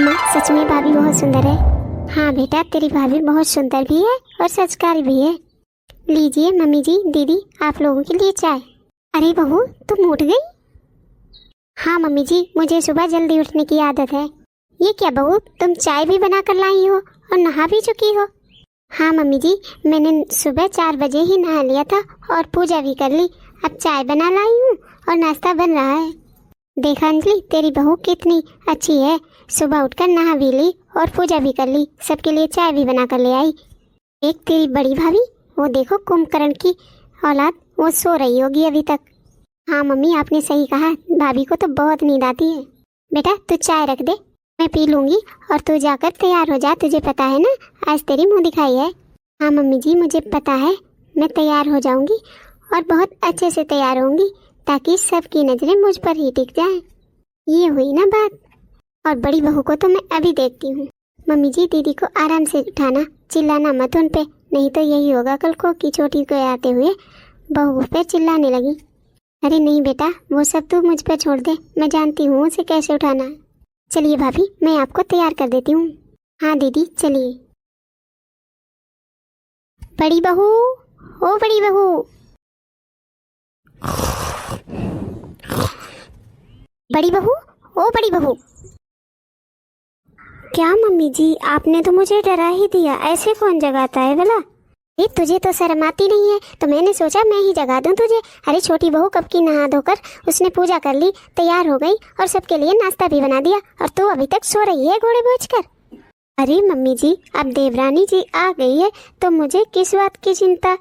माँ सच में भाभी बहुत सुंदर है। हाँ बेटा, तेरी भाभी बहुत सुंदर भी है और संस्कारी भी है। लीजिए मम्मी जी, दीदी, आप लोगों के लिए चाय। अरे बहू, तुम उठ गई? हाँ मम्मी जी, मुझे सुबह जल्दी उठने की आदत है। ये क्या बहू, तुम चाय भी बना कर लाई हो और नहा भी चुकी हो? हाँ मम्मी जी, मैंने सुबह 4 बजे ही नहा लिया था और पूजा भी कर ली। अब चाय बना लाई हूँ और नाश्ता बन रहा है। देखा अंजलि, तेरी बहू कितनी अच्छी है। सुबह उठकर नहा भी ली और पूजा भी कर ली, सबके लिए चाय भी बना कर ले आई। एक तेरी बड़ी भाभी, वो देखो कुंभकर्ण की औलाद, वो सो रही होगी अभी तक। हाँ मम्मी, आपने सही कहा, भाभी को तो बहुत नींद आती है। बेटा तू चाय रख दे, मैं पी लूंगी और तू जाकर तैयार हो जा। तुझे पता है ना, आज तेरी मुंह दिखाई है। हाँ मम्मी जी, मुझे पता है, मैं तैयार हो जाऊंगी और बहुत अच्छे से तैयार होंगी ताकि सबकी नजरें मुझ पर ही टिक जाएं। ये हुई ना बात। और बड़ी बहू को तो मैं अभी देखती हूँ। मम्मी जी, दीदी को आराम से उठाना, चिल्लाना मत उन पे, नहीं तो यही होगा कल को कि छोटी को आते हुए बहू पे चिल्लाने लगी। अरे नहीं बेटा, वो सब तू मुझ पे छोड़ दे, मैं जानती हूँ उसे कैसे उठाना है। चलिए भाभी, मैं आपको तैयार कर देती हूँ। हाँ दीदी चलिए। बड़ी बहू, ओ बड़ी बहू। बड़ी बहू, ओ बड़ी बहू। क्या मम्मी जी, आपने तो मुझे डरा ही दिया। ऐसे कौन जगाता है भला? ये तुझे तो शर्म आती नहीं है, तो मैंने सोचा मैं ही जगा दूं तुझे। अरे छोटी बहू कब की नहा धोकर उसने पूजा कर ली, तैयार हो गई और सबके लिए नाश्ता भी बना दिया, और तू अभी तक सो रही है घोड़े भोज कर। अरे मम्मी जी, अब देवरानी जी आ गई है तो मुझे किस बात की चिंता।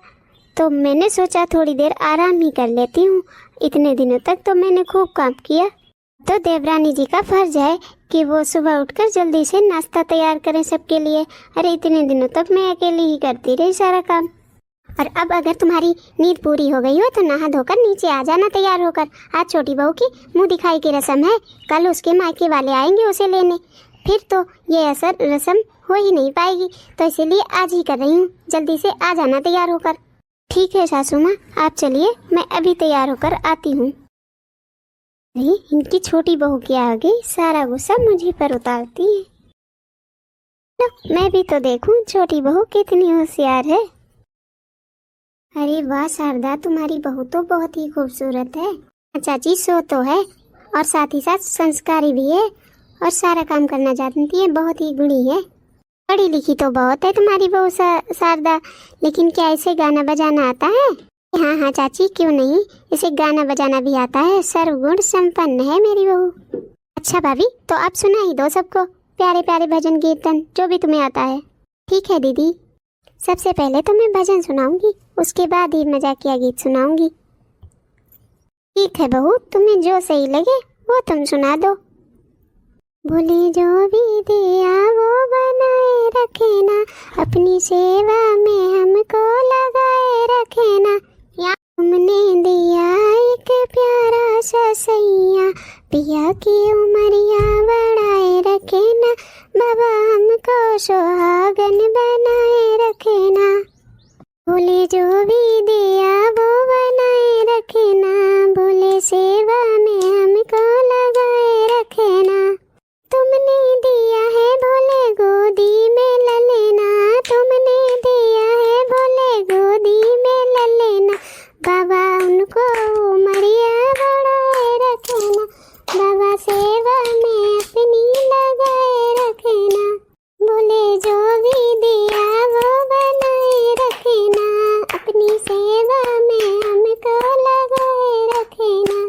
तो मैंने सोचा थोड़ी देर आराम ही कर लेती हूँ। इतने दिनों तक तो मैंने खूब काम किया, तो देवरानी जी का फर्ज है कि वो सुबह उठकर जल्दी से नाश्ता तैयार करें सबके लिए। अरे इतने दिनों तक मैं अकेली ही करती रही सारा काम। और अब अगर तुम्हारी नींद पूरी हो गई हो तो नहा धोकर नीचे आ जाना तैयार होकर। आज छोटी बहू की मुंह दिखाई की रस्म है, कल उसके मायके वाले आएंगे उसे लेने, फिर तो ये असर रस्म हो ही नहीं पाएगी। तो इसीलिए आज ही कर रही हूँ, जल्दी से आ जाना तैयार होकर। ठीक है सासू माँ, आप चलिए, मैं अभी तैयार होकर आती हूँ। नहीं, इनकी छोटी बहू के आगे सारा गुस्सा मुझे पर उतारती है। तो मैं भी तो देखूं छोटी बहू कितनी होशियार है। अरे वाह शारदा, तुम्हारी बहू तो बहुत ही खूबसूरत है। चाची सो तो है और साथ ही साथ संस्कारी भी है और सारा काम करना जानती है, बहुत ही गुणी है। पढ़ी लिखी तो बहुत है तुम्हारी बहू शारदा, लेकिन क्या इसे गाना बजाना आता है? हाँ हाँ चाची, क्यों नहीं, इसे गाना बजाना भी आता है, सर्वगुण संपन्न है मेरी बहू। अच्छा भाभी, तो आप सुना ही दो सबको प्यारे प्यारे भजन कीर्तन, जो भी तुम्हें आता है। ठीक है दीदी, सबसे पहले तो मैं भजन सुनाऊंगी, उसके बाद ही मजाकिया गीत सुनाऊंगी। ठीक है बहू, तुम्हें जो सही लगे वो तुम सुना दो। बोले जो भी दिया वो बनाए रखे ना, अपनी सेवा में हमको लगाए रखे ना। तुमने दिया एक प्यारा सा सैया, पिया की उमरिया बढ़ाए रखे ना, बाबा हमको सुहागन बनाए रखे ना। बोले जो भी दिया वो बनाए रखे ना, बोले सेवा में हमको लगाए रखे ना। तुमने दिया है बोले गोदी में ले लेना, तुमने दिया है बोले गोदी में ले लेना, बाबा उनको उमरिया बढ़ाए रखना, बाबा सेवा में अपनी लगाए रखना। बोले जो भी दिया वो बनाए रखना, अपनी सेवा में हमको लगाए रखना।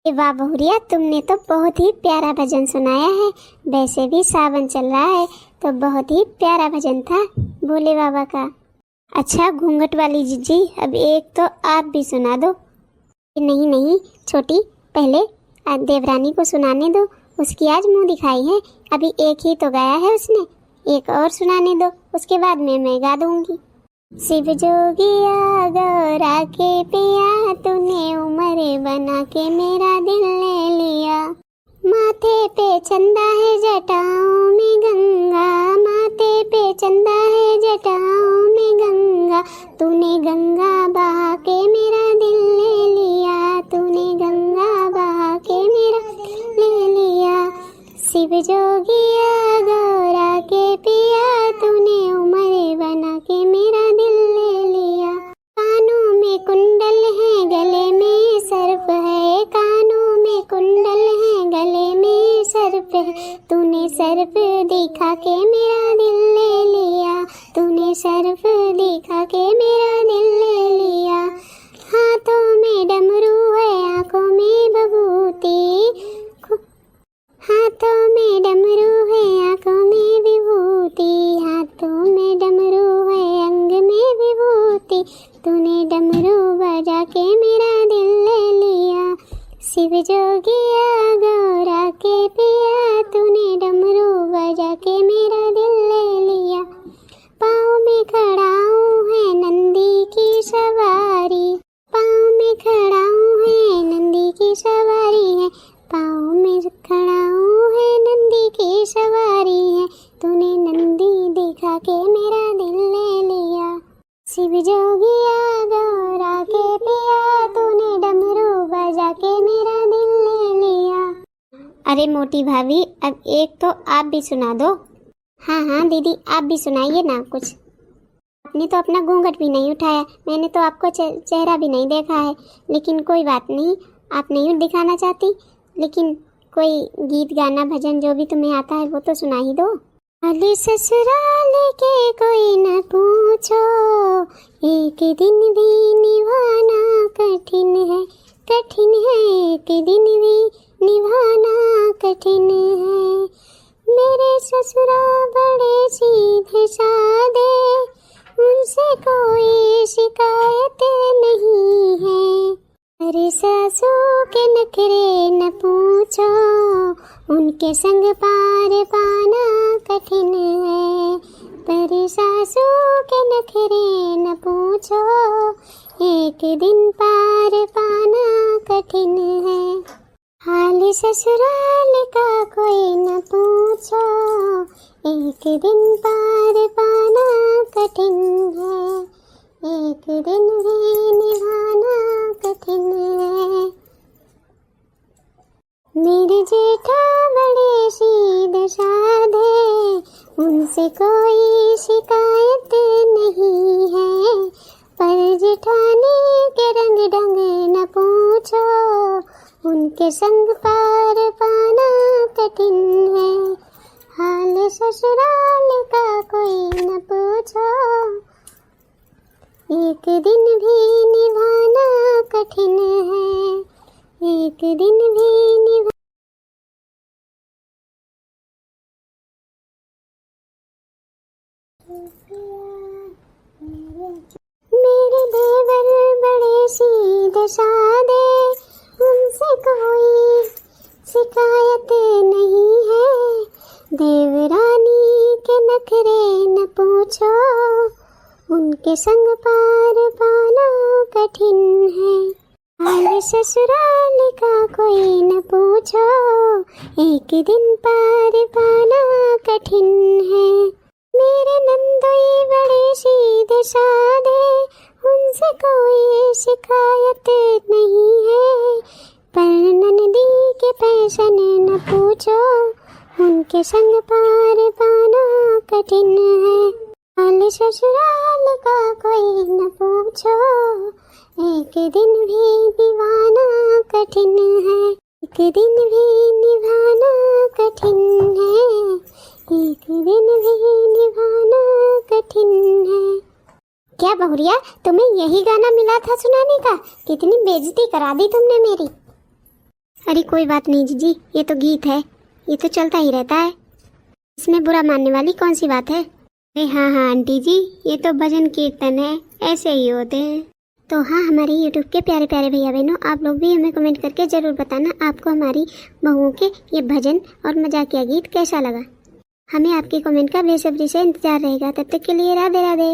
वाह बहुरिया, तुमने तो बहुत ही प्यारा भजन सुनाया है। वैसे भी सावन चल रहा है तो बहुत ही प्यारा भजन था भोले बाबा का। अच्छा घूंघट वाली जीजी, अब एक तो आप भी सुना दो। नहीं नहीं छोटी, पहले देवरानी को सुनाने दो, उसकी आज मुंह दिखाई है। अभी एक ही तो गाया है उसने, एक और सुनाने दो, उसके बाद में मैं गा दूंगी। शिव जोगिया गौरा के पिया, तूने उम्र बना के मेरा दिल ले लिया। माथे पे चंदा है जटाओं में गंगा, माथे पे चंदा है जटाओं में गंगा, तूने गंगा बहा के मेरा दिल ले लिया, तूने गंगा बहा के मेरा दिल ले लिया। शिव जोगिया गौरा के पिया, तूने उम्र बना के मेरा दिल ले लिया। कानों में कुंडल है गले में सर्प है, कानों में कुंडल है गले में सर्प है, तूने सर्प दिखा के मेरा दिल ले लिया, तूने सर्प दिखा के मेरा दिल ले लिया। हाथों में डमरू है आंखों में विभूति, हाथों में डमरू है आंखों में विभूति, हाथों में डमरू है अंग में विभूति, तूने डमरू बजा के मेरा दिल ले लिया। शिव जोगिया गौरा के पिया, तूने डमरू बजा के मेरा दिल ले लिया। पाँव में खड़ाऊं है नंदी की सवारी, पाँव में खड़ाऊं है नंदी की सवारी है, पाँव में खड़ाऊं है नंदी की सवारी है, तूने नंदी दिखा के मेरा दिल ले लिया। शिव जोगिया गौरा के पिया, तूने डमरू बजा के मेरा दिल ले लिया। अरे मोटी भाभी, अब एक तो आप भी सुना दो। हाँ हाँ दीदी, आप भी सुनाइए ना कुछ। आपने तो अपना घूंघट भी नहीं उठाया, मैंने तो आपको चेहरा भी नहीं देखा है, लेकिन कोई बात नहीं, आप नहीं दिखाना चाहती, लेकिन कोई गीत गाना भजन जो भी तुम्हें आता है वो तो सुना ही दो। अली ससुराल के कोई न पूछो, एक दिन भी निभाना कठिन है, कठिन है, एक दिन भी निभाना कठिन है। मेरे ससुरा बड़े सीधे साधे, उनसे कोई शिकायत नहीं है। अरे सासू के नखरे न पूछो, उनके संग पार पाना कठिन है। पर सासू के नखरे न पूछो, एक दिन पार पाना कठिन है। हाल ससुराल का कोई न पूछो, एक दिन पार पाना कठिन है, एक दिन भी निभाना कठिन है। मेरे जेठा बड़े सीधे साधे, उनसे कोई शिकायत नहीं है। पर जेठानी के रंग ढंग न पूछो, उनके संग पार पाना कठिन है। हाल ससुराल का कोई न पूछो, एक दिन भी निभाना कठिन है, एक दिन भी निभा। मेरे देवर बड़े सीधे साधे, उनसे कोई शिकायत नहीं है। देवरानी के नखरे न पूछो, उनके संग पार पाना कठिन है। हाल ससुराल का कोई न पूछो, एक दिन पार पाना कठिन है। मेरे नंदोई बड़े सीधे साधे, उनसे कोई शिकायत नहीं है। पर नंदी के पैसन न पूछो, उनके संग पार पाना कठिन है। हाल ससुराल का कोई न पूछो, एक दिन भी दीवाना कठिन है, एक दिन भी निभाना कठिन है, एक दिन भी निभाना कठिन है। क्या बहुरिया, तुम्हें यही गाना मिला था सुनाने का? कितनी बेइज्जती करा दी तुमने मेरी। अरे कोई बात नहीं जीजी, ये तो गीत है, ये तो चलता ही रहता है, इसमें बुरा मानने वाली कौन सी बात है। अरे हाँ हाँ आंटी जी, ये तो भजन कीर्तन है, ऐसे ही होते हैं। तो हाँ हमारे यूट्यूब के प्यारे प्यारे भैया बहनों, आप लोग भी हमें कमेंट करके ज़रूर बताना आपको हमारी बहुओं के ये भजन और मजाकिया गीत कैसा लगा। हमें आपके कमेंट का बेसब्री से इंतजार रहेगा। तब तक के लिए राधे राधे।